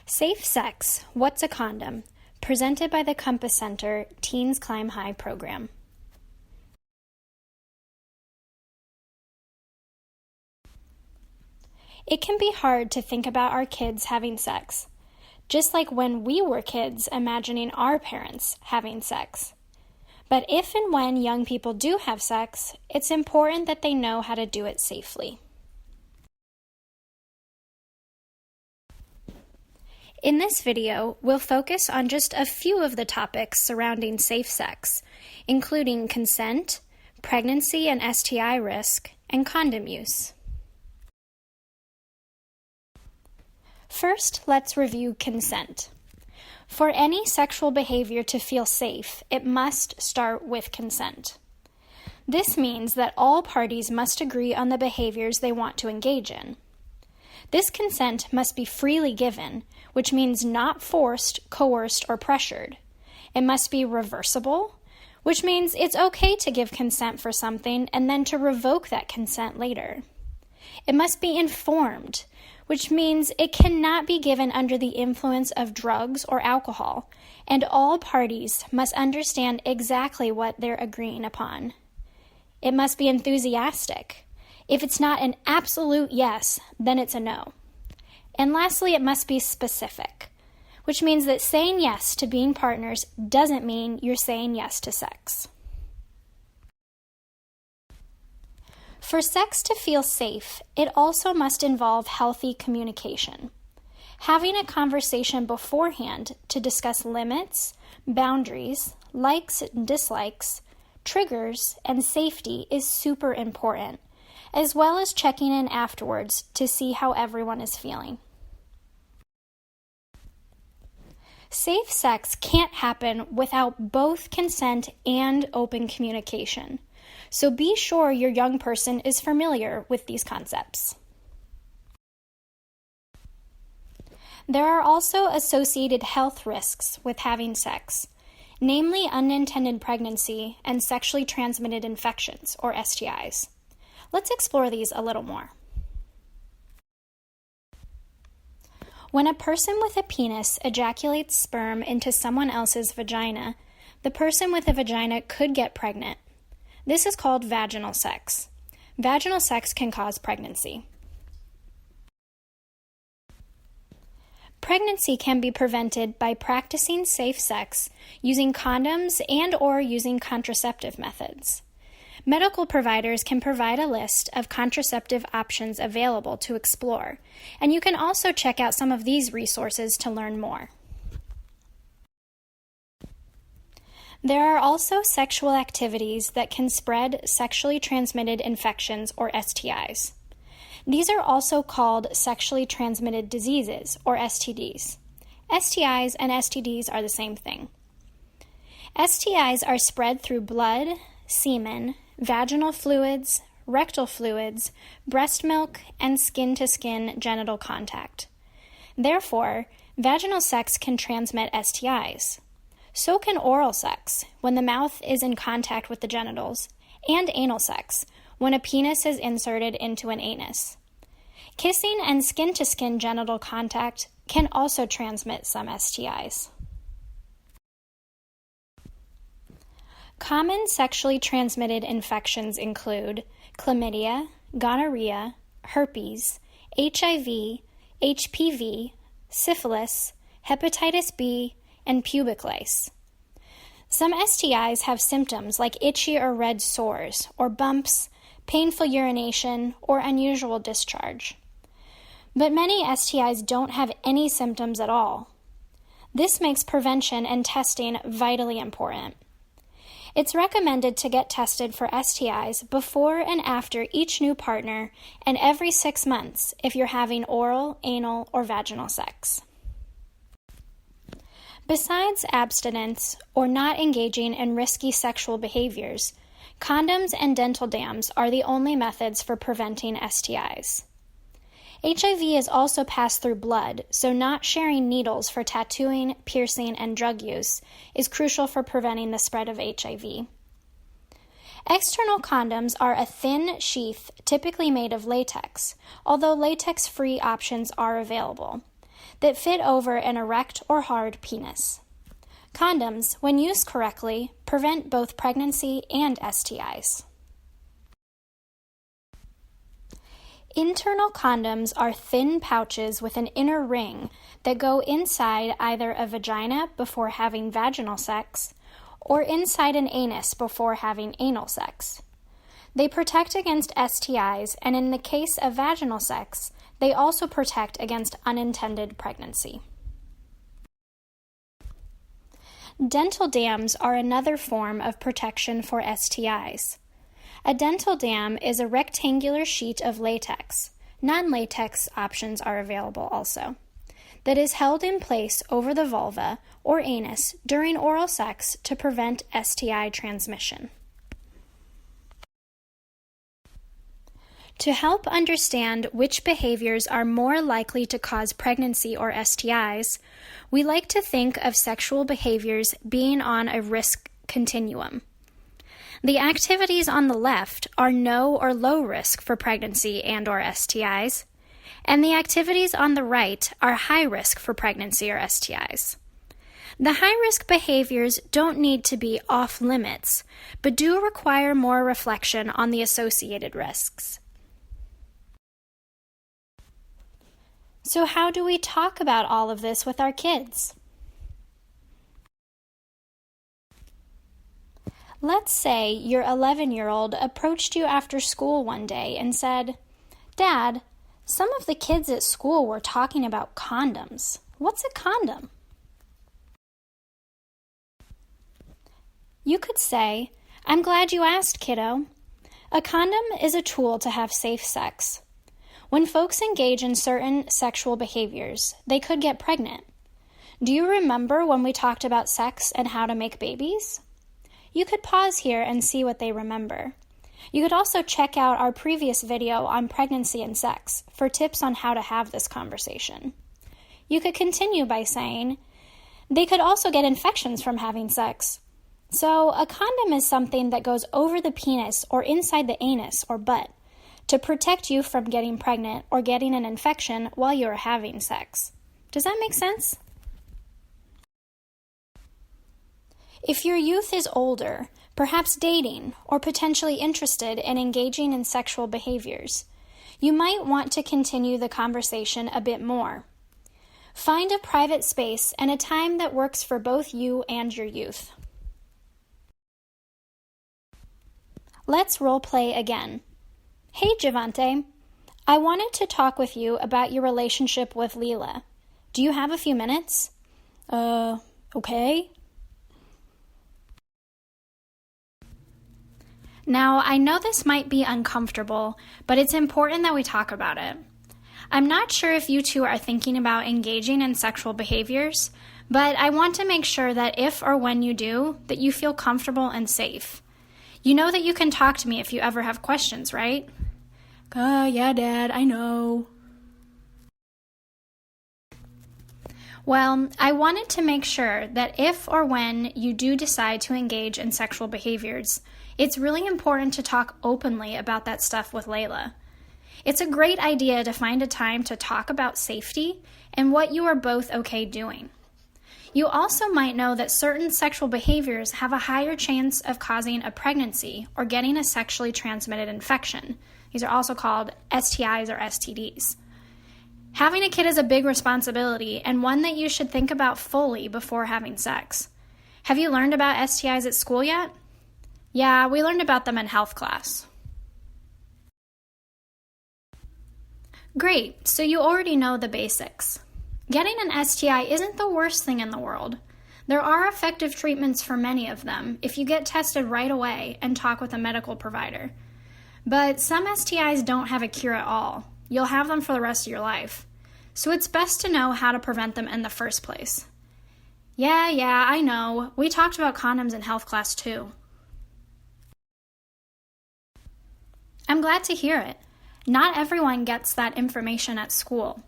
Safe Sex, What's a Condom? Presented by the Compass Center Teens Climb High program. It can be hard to think about our kids having sex, just like when we were kids imagining our parents having sex. But if and when young people do have sex, it's important that they know how to do it safely. In this video, we'll focus on just a few of the topics surrounding safe sex, including consent, pregnancy and STI risk, and condom use. First, let's review consent. For any sexual behavior to feel safe, it must start with consent. This means that all parties must agree on the behaviors they want to engage in. This consent must be freely given, which means not forced, coerced, or pressured. It must be reversible, which means it's okay to give consent for something and then to revoke that consent later. It must be informed, which means it cannot be given under the influence of drugs or alcohol, and all parties must understand exactly what they're agreeing upon. It must be enthusiastic. If it's not an absolute yes, then it's a no. And lastly, it must be specific, which means that saying yes to being partners doesn't mean you're saying yes to sex. For sex to feel safe, it also must involve healthy communication. Having a conversation beforehand to discuss limits, boundaries, likes and dislikes, triggers, and safety is super important, as well as checking in afterwards to see how everyone is feeling. Safe sex can't happen without both consent and open communication. So be sure your young person is familiar with these concepts. There are also associated health risks with having sex, namely unintended pregnancy and sexually transmitted infections, or STIs. Let's explore these a little more. When a person with a penis ejaculates sperm into someone else's vagina, the person with a vagina could get pregnant. This is called vaginal sex. Vaginal sex can cause pregnancy. Pregnancy can be prevented by practicing safe sex, using condoms and/or using contraceptive methods. Medical providers can provide a list of contraceptive options available to explore, and you can also check out some of these resources to learn more. There are also sexual activities that can spread sexually transmitted infections, or STIs. These are also called sexually transmitted diseases, or STDs. STIs and STDs are the same thing. STIs are spread through blood, semen, vaginal fluids, rectal fluids, breast milk, and skin-to-skin genital contact. Therefore, vaginal sex can transmit STIs. So can oral sex, when the mouth is in contact with the genitals, and anal sex, when a penis is inserted into an anus. Kissing and skin-to-skin genital contact can also transmit some STIs. Common sexually transmitted infections include chlamydia, gonorrhea, herpes, HIV, HPV, syphilis, hepatitis B, and pubic lice. Some STIs have symptoms like itchy or red sores, or bumps, painful urination, or unusual discharge. But many STIs don't have any symptoms at all. This makes prevention and testing vitally important. It's recommended to get tested for STIs before and after each new partner and every 6 months if you're having oral, anal, or vaginal sex. Besides abstinence or not engaging in risky sexual behaviors, condoms and dental dams are the only methods for preventing STIs. HIV is also passed through blood, so not sharing needles for tattooing, piercing, and drug use is crucial for preventing the spread of HIV. External condoms are a thin sheath typically made of latex, although latex-free options are available. that fit over an erect or hard penis. Condoms, when used correctly, prevent both pregnancy and STIs. Internal condoms are thin pouches with an inner ring that go inside either a vagina before having vaginal sex or inside an anus before having anal sex. They protect against STIs, and in the case of vaginal sex, they also protect against unintended pregnancy. Dental dams are another form of protection for STIs. A dental dam is a rectangular sheet of latex, non-latex options are available also, that is held in place over the vulva or anus during oral sex to prevent STI transmission. To help understand which behaviors are more likely to cause pregnancy or STIs, we like to think of sexual behaviors being on a risk continuum. The activities on the left are no or low risk for pregnancy and or STIs, and the activities on the right are high risk for pregnancy or STIs. The high-risk behaviors don't need to be off limits, but do require more reflection on the associated risks. So how do we talk about all of this with our kids? Let's say your 11-year-old approached you after school one day and said, "Dad, some of the kids at school were talking about condoms. What's a condom?" You could say, "I'm glad you asked, kiddo. A condom is a tool to have safe sex. When folks engage in certain sexual behaviors, they could get pregnant. Do you remember when we talked about sex and how to make babies?" You could pause here and see what they remember. You could also check out our previous video on pregnancy and sex for tips on how to have this conversation. You could continue by saying, "They could also get infections from having sex. So a condom is something that goes over the penis or inside the anus or butt to protect you from getting pregnant or getting an infection while you are having sex." Does that make sense? If your youth is older, perhaps dating, or potentially interested in engaging in sexual behaviors, you might want to continue the conversation a bit more. Find a private space and a time that works for both you and your youth. Let's role play again. "Hey, Javante, I wanted to talk with you about your relationship with Leela. Do you have a few minutes?" Okay. Now, I know this might be uncomfortable, but it's important that we talk about it. I'm not sure if you two are thinking about engaging in sexual behaviors, but I want to make sure that if or when you do, that you feel comfortable and safe. You know that you can talk to me if you ever have questions, right? Yeah, Dad, I know. Well, I wanted to make sure that if or when you do decide to engage in sexual behaviors, it's really important to talk openly about that stuff with Layla. It's a great idea to find a time to talk about safety and what you are both okay doing. You also might know that certain sexual behaviors have a higher chance of causing a pregnancy or getting a sexually transmitted infection. These are also called STIs or STDs. Having a kid is a big responsibility and one that you should think about fully before having sex. Have you learned about STIs at school yet? Yeah, we learned about them in health class. Great, so you already know the basics. Getting an STI isn't the worst thing in the world. There are effective treatments for many of them if you get tested right away and talk with a medical provider. But some STIs don't have a cure at all. You'll have them for the rest of your life. So it's best to know how to prevent them in the first place. Yeah, I know. We talked about condoms in health class too. I'm glad to hear it. Not everyone gets that information at school.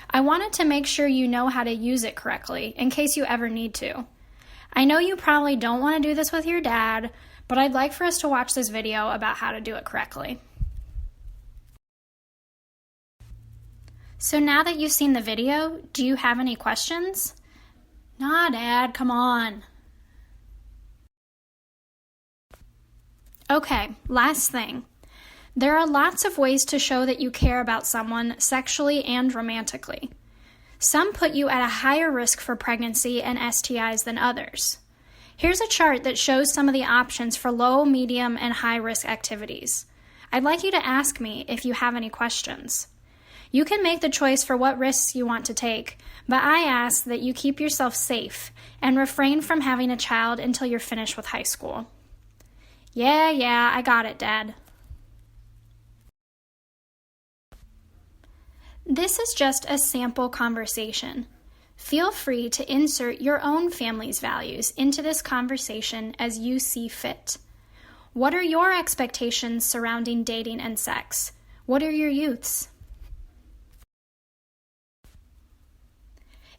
I wanted to make sure you know how to use it correctly in case you ever need to. I know you probably don't want to do this with your dad, but I'd like for us to watch this video about how to do it correctly. So now that you've seen the video, do you have any questions? Nah, Dad, come on. Okay, last thing. There are lots of ways to show that you care about someone sexually and romantically. Some put you at a higher risk for pregnancy and STIs than others. Here's a chart that shows some of the options for low, medium, and high-risk activities. I'd like you to ask me if you have any questions. You can make the choice for what risks you want to take, but I ask that you keep yourself safe and refrain from having a child until you're finished with high school. Yeah, I got it, Dad. This is just a sample conversation. Feel free to insert your own family's values into this conversation as you see fit. What are your expectations surrounding dating and sex? What are your youth's?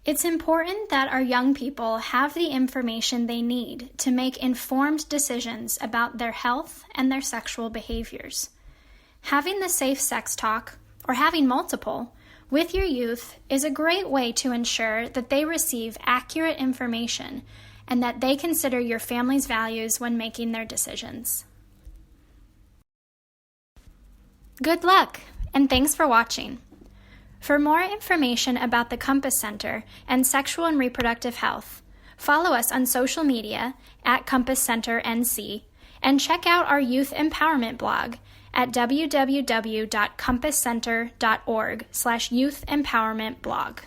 It's important that our young people have the information they need to make informed decisions about their health and their sexual behaviors. Having the safe sex talk, or having multiple, with your youth is a great way to ensure that they receive accurate information and that they consider your family's values when making their decisions. Good luck, and thanks for watching. For more information about the Compass Center and sexual and reproductive health, follow us on social media at Compass Center NC and check out our youth empowerment blog at www.compasscenter.org/youth empowerment blog.